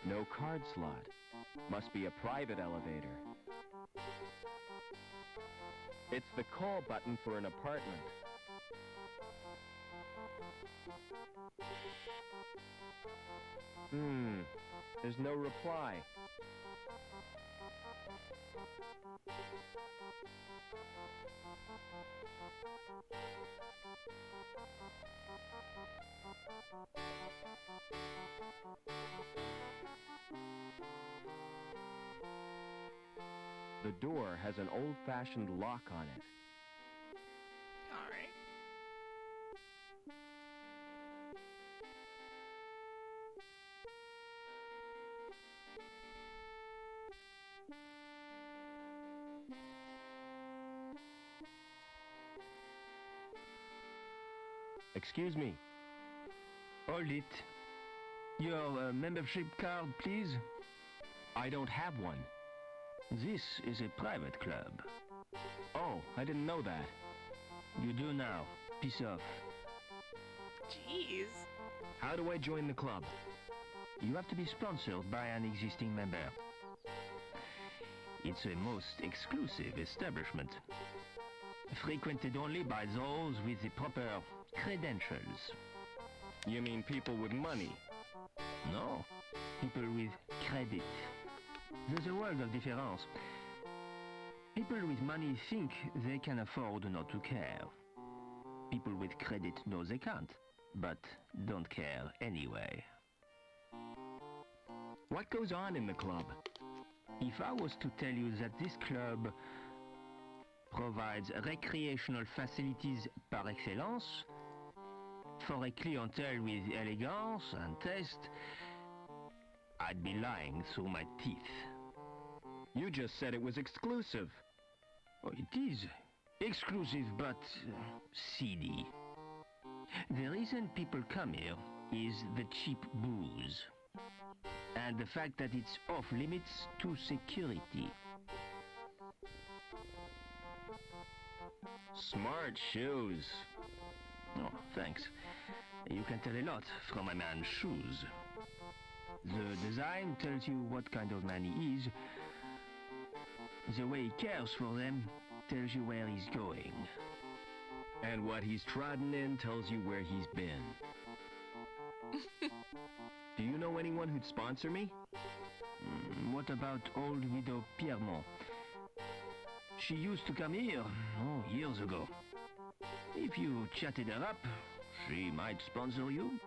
No card slot. Must be a private elevator. It's the call button for an apartment. There's no reply. The door has an old-fashioned lock on it. All right. Excuse me. Hold it. Your membership card, please. I don't have one. This is a private club. Oh, I didn't know that. You do now. Piss off. Jeez. How do I join the club? You have to be sponsored by an existing member. It's a most exclusive establishment. Frequented only by those with the proper credentials. You mean people with money? No, people with credit. There's a world of difference. People with money think they can afford not to care. People with credit know they can't, but don't care anyway. What goes on in the club? If I was to tell you that this club provides recreational facilities par excellence for a clientele with elegance and taste, I'd be lying through my teeth. You just said it was exclusive. Oh, it is exclusive, but seedy. The reason people come here is the cheap booze and the fact that it's off limits to security. Smart shoes. Oh, thanks. You can tell a lot from a man's shoes. The design tells you what kind of man he is. The way he cares for them tells you where he's going. And what he's trodden in tells you where he's been. Do you know anyone who'd sponsor me? What about old widow Piermont? She used to come here, years ago. If you chatted her up, she might sponsor you.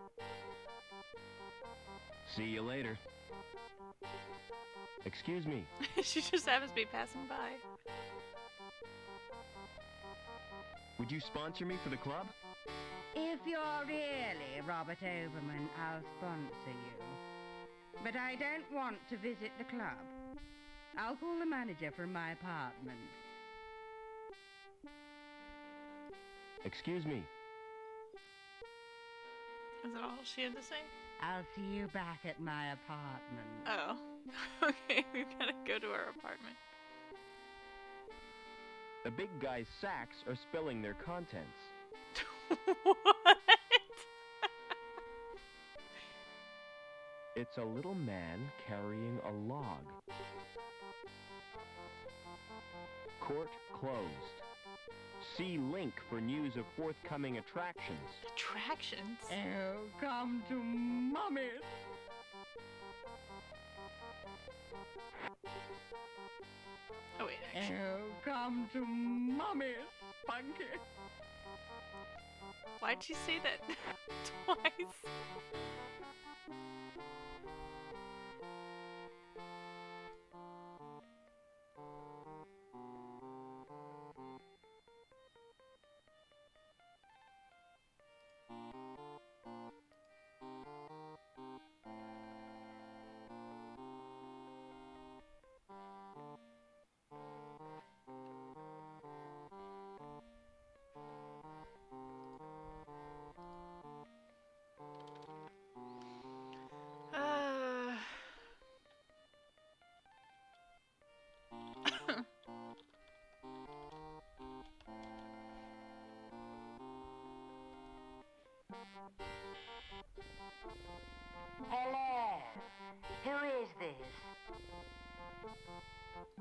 See you later. Excuse me. She just happens to be passing by. Would you sponsor me for the club? If you're really Robert Oberman, I'll sponsor you. But I don't want to visit the club. I'll call the manager from my apartment. Excuse me. Is that all she had to say? I'll see you back at my apartment. Oh. Okay, we've got to go to our apartment. The big guy's sacks are spilling their contents. What? It's a little man carrying a log. Court closed. See link for news of forthcoming attractions. Attractions? Oh, come to Mommy. Oh, wait, actually. Oh, come to Mommy, Spunky. Why'd she say that twice?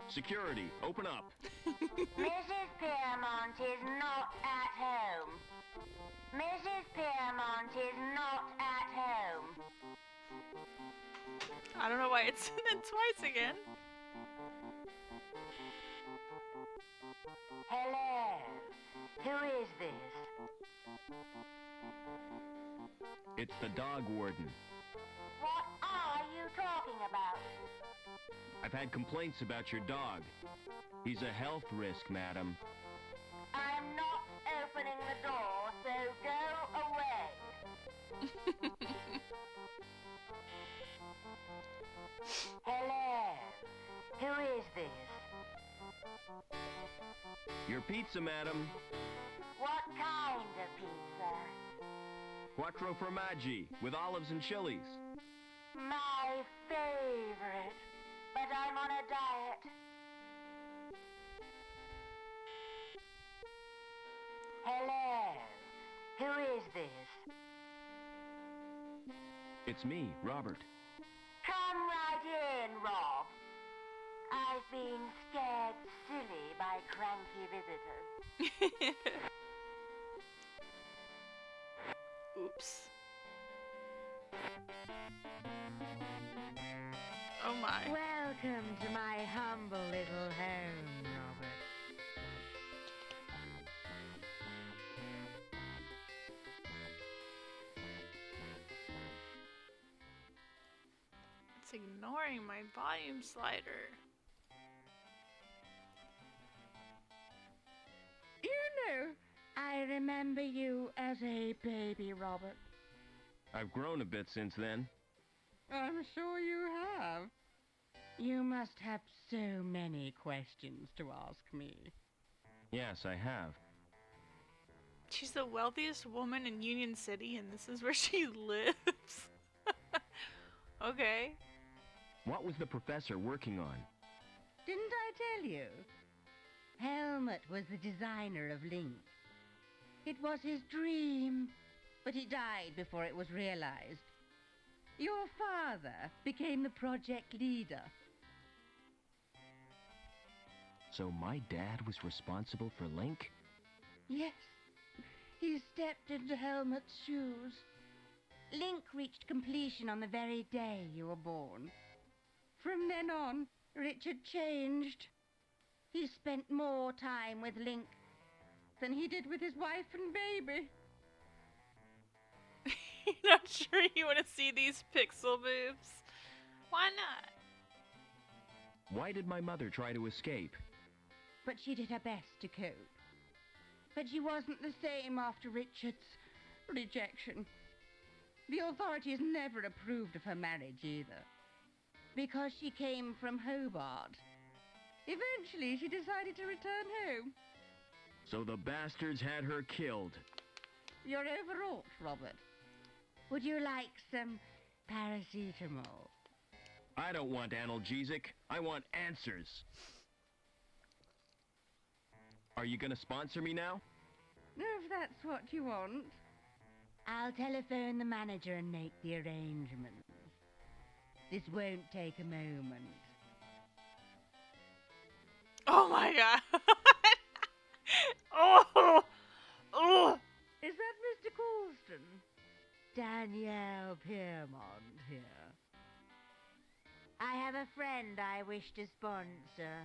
Security, open up. Mrs. Piermont is not at home. Mrs. Piermont is not at home. I don't know why it's in it twice again. Hello. Who is this? It's the dog warden. What are you talking about? I've had complaints about your dog. He's a health risk, madam. I'm not opening the door, so go away. Hello. Who is this? Your pizza, madam. What kind of pizza? Quattro formaggi with olives and chilies. My favorite. But I'm on a diet. Hello. Who is this? It's me, Robert. Come right in, Rob. I've been scared silly by cranky visitors. Oops. Oh my. Welcome to my humble little home, Robert. It's ignoring my volume slider. You know, I remember you as a baby, Robert. I've grown a bit since then. I'm sure you have. You must have so many questions to ask me. Yes, I have. She's the wealthiest woman in Union City, and this is where she lives. Okay. What was the professor working on? Didn't I tell you? Helmut was the designer of Link. It was his dream, but he died before it was realized. Your father became the project leader. So my dad was responsible for Link? Yes, he stepped into Helmut's shoes. Link reached completion on the very day you were born. From then on, Richard changed. He spent more time with Link than he did with his wife and baby. You're not sure you want to see these pixel boobs? Why not? Why did my mother try to escape? But she did her best to cope. But she wasn't the same after Richard's rejection. The authorities never approved of her marriage either. Because she came from Hobart. Eventually, she decided to return home. So the bastards had her killed. You're overwrought, Robert. Would you like some paracetamol? I don't want analgesic. I want answers. Are you gonna sponsor me now? If that's what you want. I'll telephone the manager and make the arrangements. This won't take a moment. Oh my god. Oh! Oh! Is that Mr. Colston? Danielle Piermont here. I have a friend I wish to sponsor.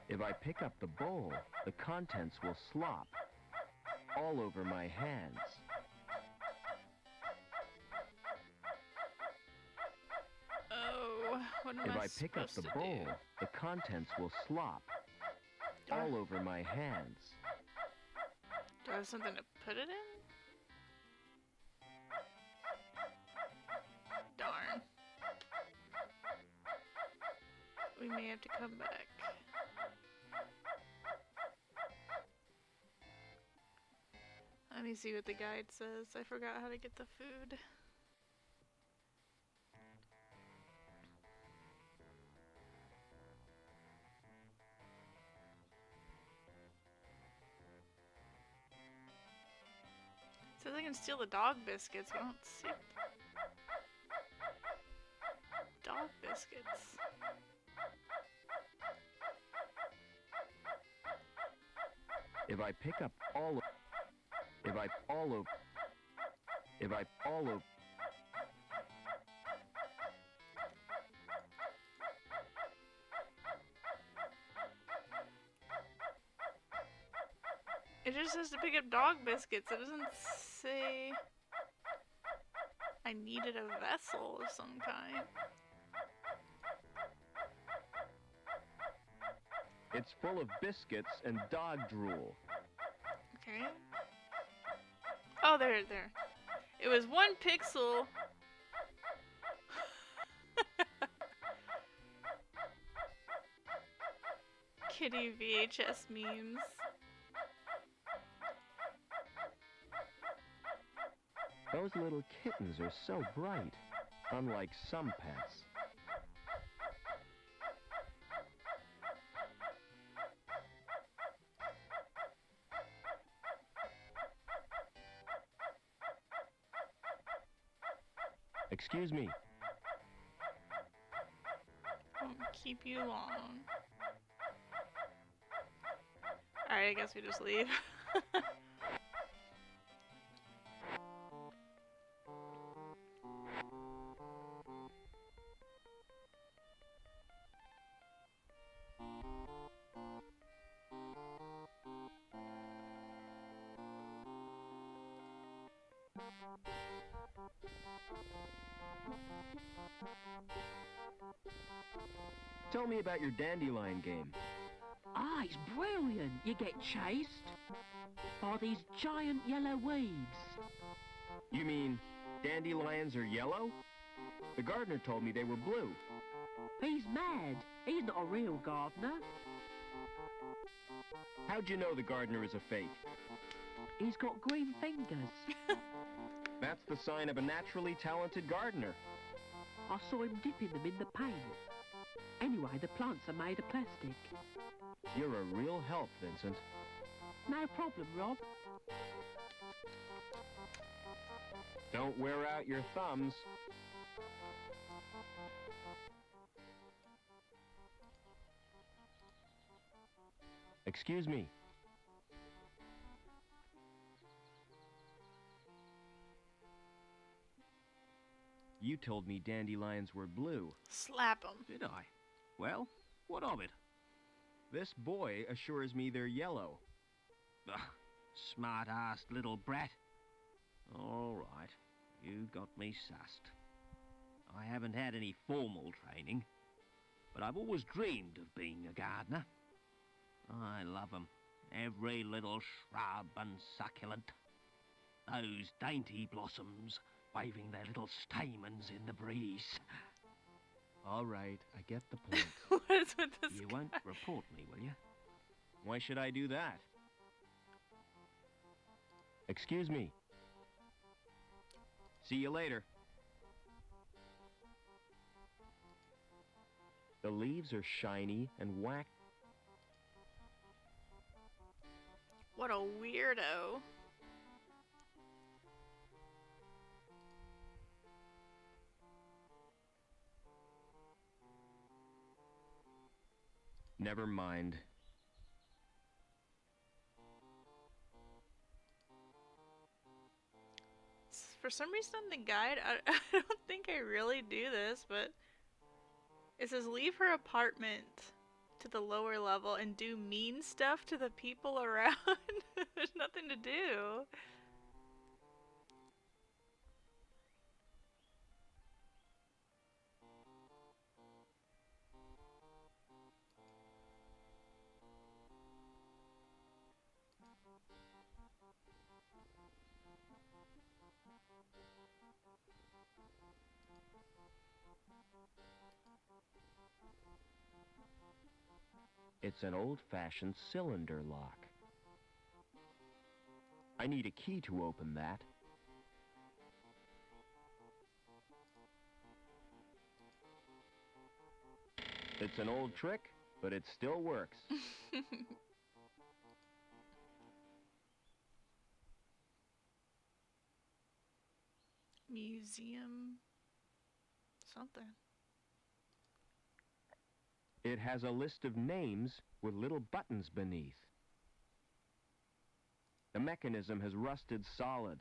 If I pick up the bowl, the contents will slop all over my hands. Oh, what am If I I pick up the supposed to bowl, do? the contents will slop all over my hands. Do I have something to put it in? Darn. We may have to come back. Let me see what the guide says. I forgot how to get the food. can steal the dog biscuits. I don't see dog biscuits. If I pick up all of... If I all of... If I all of... It just says to pick up dog biscuits. It doesn't say I needed a vessel of some kind. It's full of biscuits and dog drool. Okay. Oh, there. It was 1 pixel. Kitty VHS memes. Those little kittens are so bright, unlike some pets. Excuse me. Won't keep you long. Alright, I guess we just leave. Tell me about your dandelion game. Ah, it's brilliant. You get chased by these giant yellow weeds. You mean dandelions are yellow? The gardener told me they were blue. He's mad. He's not a real gardener. How'd you know the gardener is a fake? He's got green fingers. That's the sign of a naturally talented gardener. I saw him dipping them in the paint. Anyway, the plants are made of plastic. You're a real help, Vincent. No problem, Rob. Don't wear out your thumbs. Excuse me. You told me dandelions were blue. Slap him. Did I? Well, what of it? This boy assures me they're yellow. Ugh, smart-assed little brat. All right, you got me sussed. I haven't had any formal training, but I've always dreamed of being a gardener. I love 'em, every little shrub and succulent. Those dainty blossoms waving their little stamens in the breeze. All right, I get the point. What is with this You guy? won't report me, will you? Why should I do that? Excuse me. See you later. The leaves are shiny and whack. What a weirdo. Never mind. For some reason on the guide, I don't think I really do this, but it says leave her apartment to the lower level and do mean stuff to the people around. There's nothing to do. It's an old-fashioned cylinder lock. I need a key to open that. It's an old trick, but it still works. Museum. Something. It has a list of names with little buttons beneath. The mechanism has rusted solid.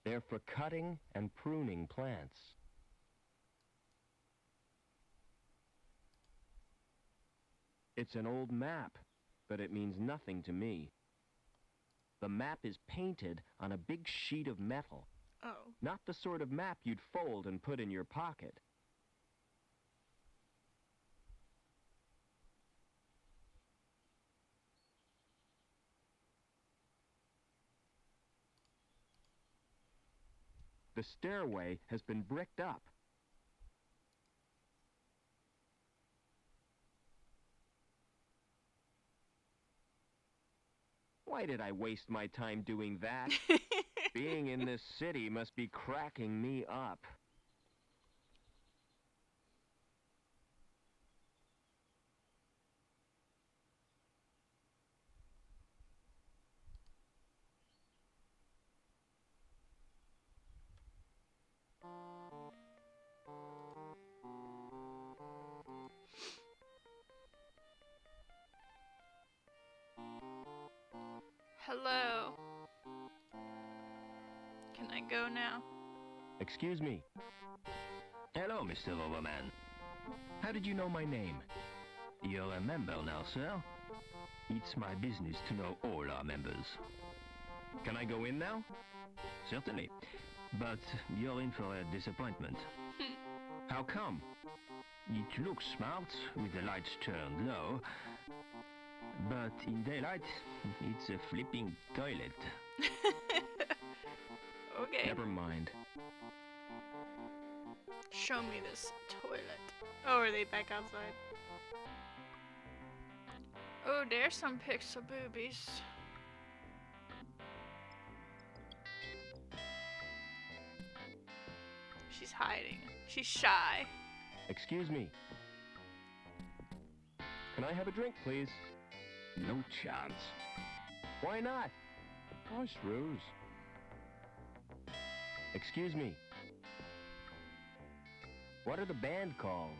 They're for cutting and pruning plants. It's an old map, but it means nothing to me. The map is painted on a big sheet of metal, Oh. not the sort of map you'd fold and put in your pocket. The stairway has been bricked up. Why did I waste my time doing that? Being in this city must be cracking me up. Hello. Can I go now? Excuse me. Hello, Mr. Overman. How did you know my name? You're a member now, sir. It's my business to know all our members. Can I go in now? Certainly. But you're in for a disappointment. How come? It looks smart with the lights turned low, but in daylight, it's a flipping toilet. Okay. Never mind. Show me this toilet. Oh, are they back outside? Oh, there's some pics of boobies. She's hiding. She's shy. Excuse me. Can I have a drink, please? No chance. Why not? House rules. Excuse me. What are the band called?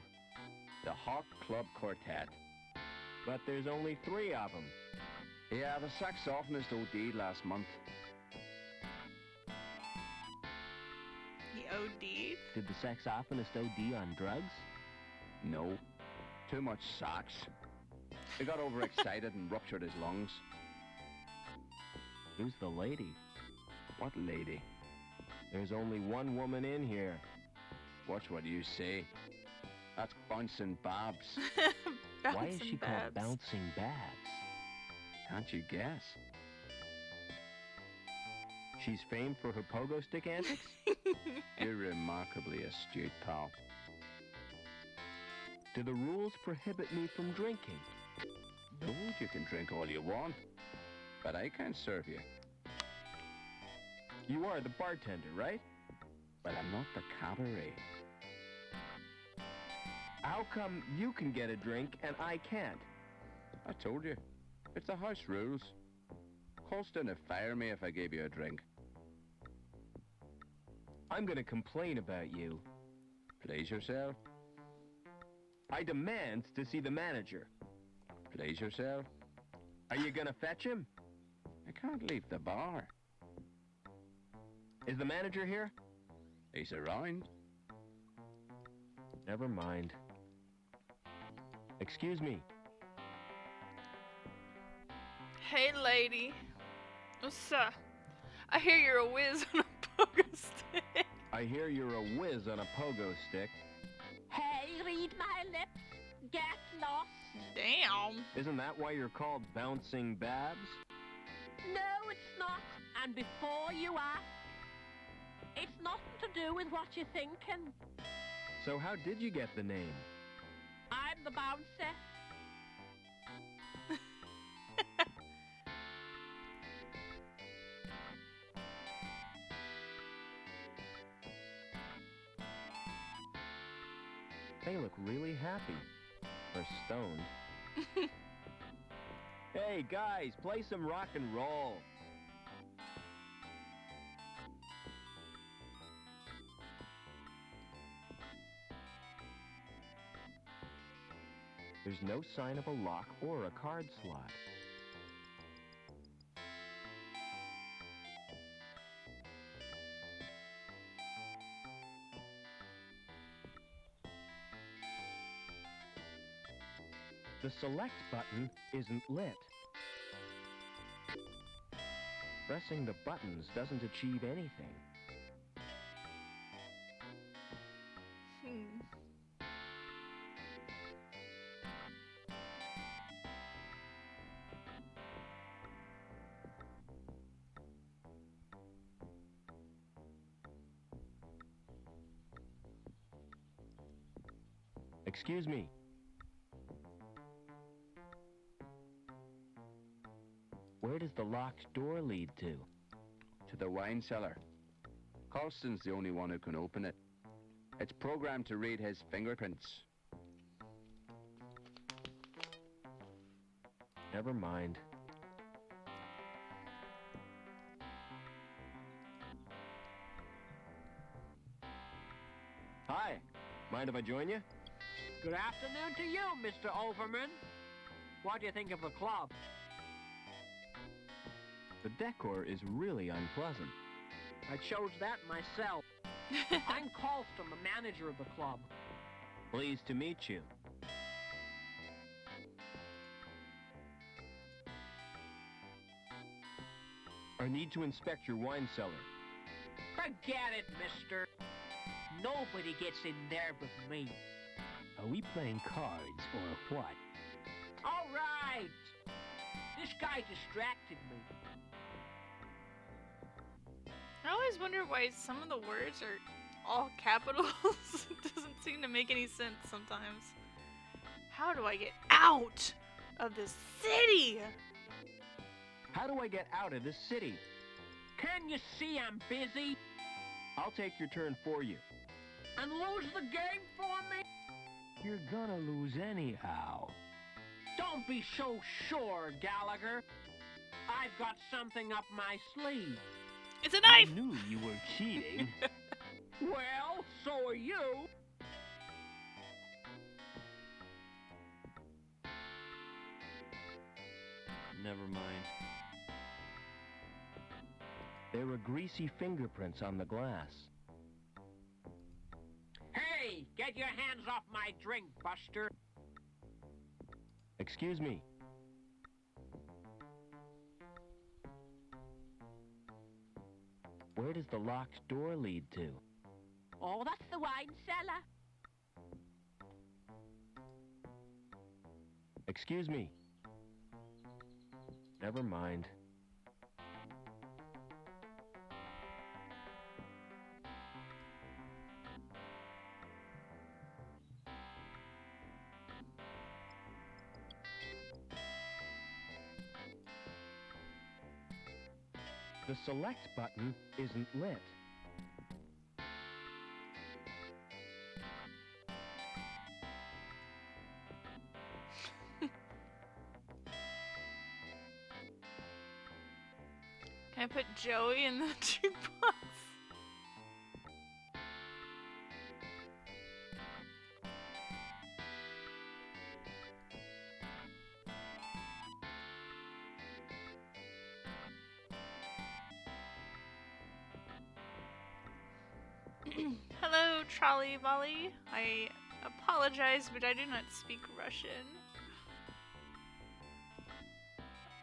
The Hawk Club Quartet. But there's only 3 of them. Yeah, the saxophonist OD'd last month. He OD'd? Did the saxophonist OD on drugs? No. Too much sax. He got overexcited and ruptured his lungs. Who's the lady? What lady? There's only one woman in here. Watch what you say. That's Bouncing Babs. Why is she called Bouncing Babs? Can't you guess? She's famed for her pogo stick antics? You're remarkably astute, pal. Do the rules prohibit me from drinking? No, you can drink all you want, but I can't serve you. You are the bartender, right? But I'm not the cabaret. How come you can get a drink and I can't? I told you. It's the house rules. Colston would fire me if I gave you a drink. I'm gonna complain about you. Please yourself. I demand to see the manager. Please yourself. Are you gonna fetch him? I can't leave the bar. Is the manager here? He's around. Never mind. Excuse me. Hey, lady. What's up? I hear you're a whiz on a pogo stick. I hear you're a whiz on a pogo stick. Hey, read my lips. Get lost. Damn. Isn't that why you're called Bouncing Babs? No, it's not. And before you ask, it's nothing to do with what you're thinking. So how did you get the name? I'm the bouncer. They look really happy. Or stoned. Hey, guys, play some rock and roll. no sign of a lock or a card slot. The select button isn't lit. Pressing the buttons doesn't achieve anything. Excuse me. Where does the locked door lead to? To the wine cellar. Colston's the only one who can open it. It's programmed to read his fingerprints. Never mind. Hi. Mind if I join you? Good afternoon to you, Mr. Overman. What do you think of the club? The decor is really unpleasant. I chose that myself. I'm Colston, the manager of the club. Pleased to meet you. I need to inspect your wine cellar. Forget it, mister. Nobody gets in there but me. Are we playing cards or what? All right. This guy distracted me. I always wonder why some of the words are all capitals. It doesn't seem to make any sense sometimes. How do I get out of this city? How do I get out of this city? Can you see I'm busy? I'll take your turn for you. And lose the game for me? You're gonna lose anyhow. Don't be so sure, Gallagher. I've got something up my sleeve. It's a knife! I knew you were cheating. Well, so are you. Never mind. There are greasy fingerprints on the glass. Hey, get your hands off my drink, Buster. Excuse me. Where does the locked door lead to? Oh, that's the wine cellar. Excuse me. Never mind. The select button isn't lit. Can I put Joey in the jukebox? Hello, Trolley Volley. I apologize, but I do not speak Russian.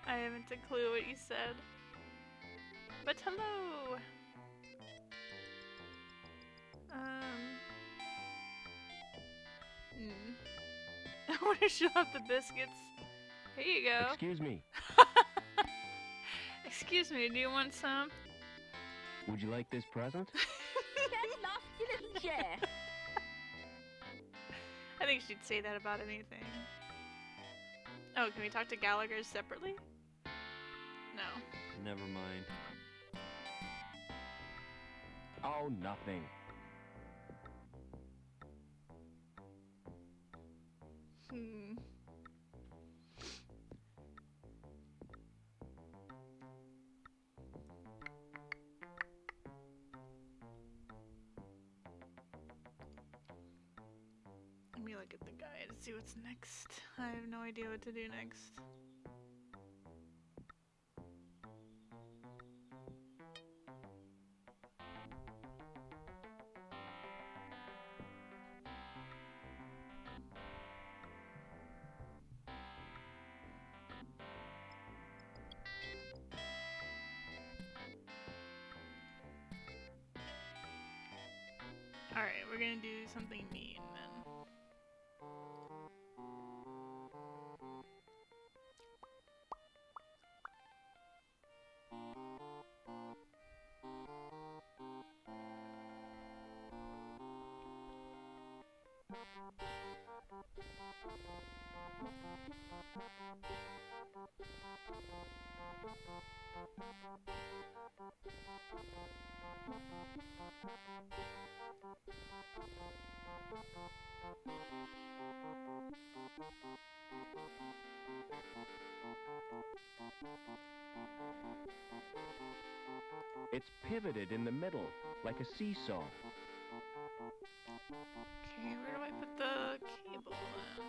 I haven't a clue what you said. But hello! I wonder if she'll have the biscuits. Here you go. Excuse me. Excuse me, do you want some? Would you like this present? Get lost, you little chair. I think she'd say that about anything. Oh, can we talk to Gallagher separately? No. Never mind. Oh, nothing. Let me look at the guide and see what's next. I have no idea what to do next. Alright, we're gonna do something mean then. It's pivoted in the middle, like a seesaw. Okay, where do I put the cable then?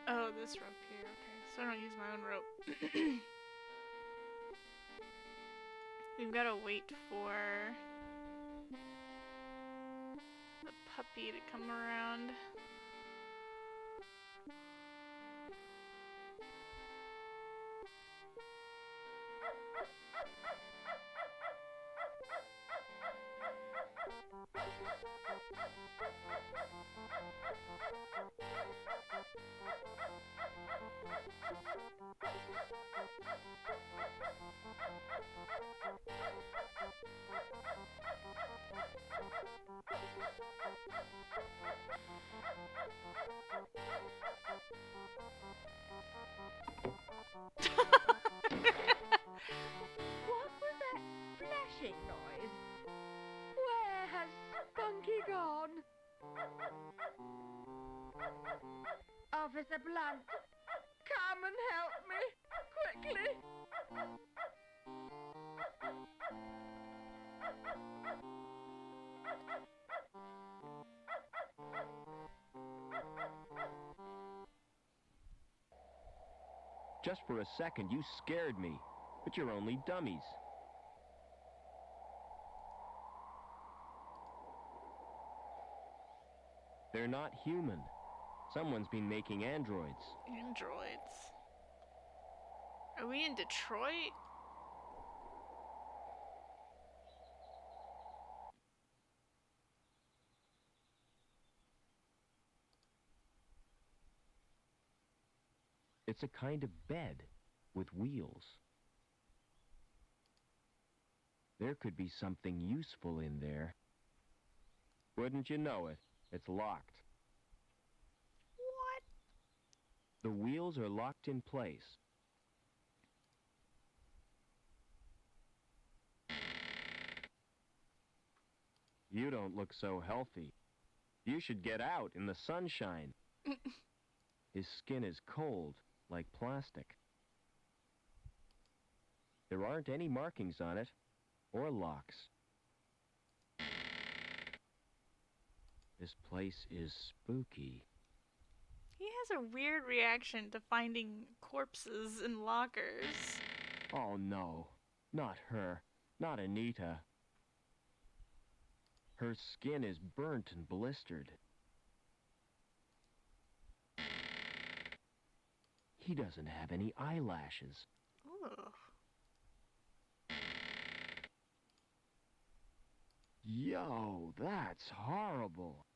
Oh, this rope here. Okay, so I don't use my own rope. We've got to wait for the puppy to come around. What was that flashing noise? Where has Spunky gone? Officer Blunt, come and help me, quickly. Just for a second, you scared me. But you're only dummies. They're not human. Someone's been making androids. Androids. Are we in Detroit? It's a kind of bed with wheels. There could be something useful in there. Wouldn't you know it? It's locked. What? The wheels are locked in place. You don't look so healthy. You should get out in the sunshine. His skin is cold, like plastic. There aren't any markings on it, or locks. This place is spooky. He has a weird reaction to finding corpses in lockers. Oh no, not her, not Anita. Her skin is burnt and blistered. He doesn't have any eyelashes. Ugh. Yo, that's horrible.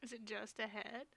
Is it just a head?